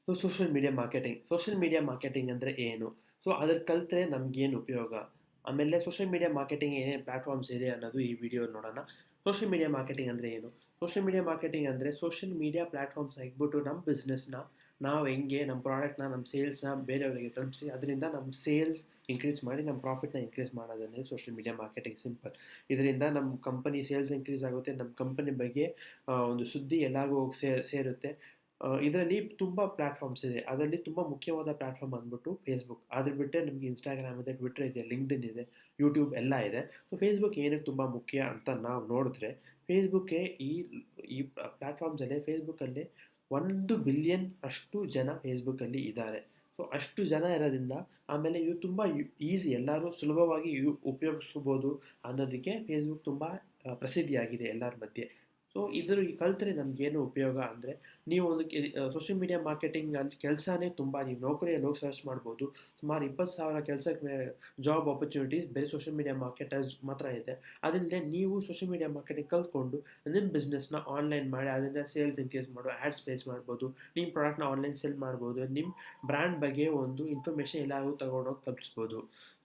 So social media marketing ಅಂದರೆ ಏನು? So ಅದ್ರ ಕಲಿತ್ರೆ ನಮಗೇನು ಉಪಯೋಗ? ಆಮೇಲೆ ಸೋಷಿಯಲ್ ಮೀಡಿಯಾ ಮಾರ್ಕೆಟಿಂಗ್ ಏನೇನು ಪ್ಲ್ಯಾಟ್ಫಾರ್ಮ್ಸ್ ಇದೆ ಅನ್ನೋದು ಈ ವಿಡಿಯೋ ನೋಡೋಣ. ಸೋಷಿಯಲ್ ಮೀಡಿಯಾ ಮಾರ್ಕೆಟಿಂಗ್ ಅಂದರೆ ಏನು? ಸೋಷಿಯಲ್ ಮೀಡಿಯಾ ಮಾರ್ಕೆಟಿಂಗ್ ಅಂದರೆ ಸೋಷಿಯಲ್ ಮೀಡಿಯಾ ಪ್ಲ್ಯಾಟ್ಫಾರ್ಮ್ಸ್ ಹಾಕ್ಬಿಟ್ಟು ನಮ್ಮ ಬಿಸ್ನೆಸ್‌ನ ನಾವು ಹೆಂಗೆ ನಮ್ಮ ಪ್ರಾಡಕ್ಟ್‌ನ ನಮ್ಮ ಸೇಲ್ಸ್‌ನ ಬೇರೆಯವರಿಗೆ ತಲುಪಿಸಿ ಅದರಿಂದ ನಮ್ಮ ಸೇಲ್ಸ್ ಇನ್ಕ್ರೀಸ್ ಮಾಡಿ ನಮ್ಮ ಪ್ರಾಫಿಟ್‌ನ ಇನ್ಕ್ರೀಸ್ ಮಾಡೋದನ್ನೇ ಸೋಷಿಯಲ್ ಮೀಡಿಯಾ ಮಾರ್ಕೆಟಿಂಗ್ ಸಿಂಪಲ್. ಇದರಿಂದ ನಮ್ಮ ಕಂಪನಿ ಸೇಲ್ಸ್ ಇನ್ಕ್ರೀಸ್ ಆಗುತ್ತೆ. ನಮ್ಮ ಕಂಪನಿ ಬಗ್ಗೆ ಒಂದು ಸುದ್ದಿ ಎಲ್ಲರಿಗೂ ಹೋಗಿ ಸೇರುತ್ತೆ. ಇದರಲ್ಲಿ ತುಂಬ ಪ್ಲ್ಯಾಟ್ಫಾರ್ಮ್ಸ್ ಇದೆ. ಅದರಲ್ಲಿ ತುಂಬ ಮುಖ್ಯವಾದ ಪ್ಲ್ಯಾಟ್ಫಾರ್ಮ್ ಅಂದ್ಬಿಟ್ಟು ಫೇಸ್‌ಬುಕ್. ಅದು ಬಿಟ್ಟರೆ ನಿಮಗೆ ಇನ್‌ಸ್ಟಾಗ್ರಾಮ್ ಇದೆ, ಟ್ವಿಟರ್ ಇದೆ, ಲಿಂಕ್ಡ್ಇನ್ ಇದೆ, ಯೂಟ್ಯೂಬ್ ಎಲ್ಲ ಇದೆ. ಸೊ ಫೇಸ್‌ಬುಕ್ ಏನಕ್ಕೆ ತುಂಬ ಮುಖ್ಯ ಅಂತ ನಾವು ನೋಡಿದ್ರೆ, ಫೇಸ್‌ಬುಕ್ಕೇ ಈ ಈ ಪ್ಲ್ಯಾಟ್ಫಾರ್ಮ್ಸಲ್ಲೇ ಫೇಸ್‌ಬುಕ್ಕಲ್ಲಿ 1 ಬಿಲಿಯನ್ ಅಷ್ಟು ಜನ ಫೇಸ್‌ಬುಕ್ಕಲ್ಲಿ ಇದ್ದಾರೆ. ಸೊ ಅಷ್ಟು ಜನ ಇರೋದ್ರಿಂದ ಆಮೇಲೆ ಇದು ತುಂಬ ಈಸಿ ಎಲ್ಲರೂ ಸುಲಭವಾಗಿ ಉಪಯೋಗಿಸ್ಬೋದು ಅನ್ನೋದಕ್ಕೆ ಫೇಸ್‌ಬುಕ್ ತುಂಬ ಪ್ರಸಿದ್ಧಿಯಾಗಿದೆ ಎಲ್ಲರ ಮಧ್ಯೆ. ಸೊ ಈ ಕಲ್ತ್ರೆ ನಮಗೇನು ಉಪಯೋಗ ಅಂದರೆ ನೀವು ಒಂದು ಸೋಷಿಯಲ್ ಮೀಡಿಯಾ ಮಾರ್ಕೆಟಿಂಗ್ ಅಲ್ಲಿ ಕೆಲಸನೇ ತುಂಬ ನೀವು ನೌಕರಿಯಲ್ಲಿ ಹೋಗಿ ಸರ್ಚ್ ಮಾಡ್ಬೋದು. ಸುಮಾರು 20,000 ಕೆಲಸಕ್ಕೆ ಜಾಬ್ ಆಪರ್ಚುನಿಟೀಸ್ ಬೇರೆ ಸೋಷಿಯಲ್ ಮೀಡಿಯಾ ಮಾರ್ಕೆಟರ್ಸ್ ಮಾತ್ರ ಇದೆ. ಅದರಿಂದ ನೀವು ಸೋಷಿಯಲ್ ಮೀಡಿಯಾ ಮಾರ್ಕೆಟಿಂಗ್ ಕಲ್ತ್ಕೊಂಡು ನಿಮ್ಮ ಬಿಸ್ನೆಸ್‌ನ ಆನ್ಲೈನ್ ಮಾಡಿ ಅದರಿಂದ ಸೇಲ್ಸ್ ಇನ್ಕ್ರೀಸ್ ಮಾಡೋ ಆ್ಯಡ್ಸ್ ಪ್ಲೇಸ್ ಮಾಡ್ಬೋದು. ನಿಮ್ಮ ಪ್ರಾಡಕ್ಟ್‌ನ ಆನ್ಲೈನ್ ಸೆಲ್ ಮಾಡ್ಬೋದು. ನಿಮ್ಮ ಬ್ರ್ಯಾಂಡ್ ಬಗ್ಗೆ ಒಂದು ಇನ್ಫಾರ್ಮೇಷನ್ ಎಲ್ಲರಿಗೂ ತಗೊಂಡೋಗಿ ತಲುಪಿಸ್ಬೋದು.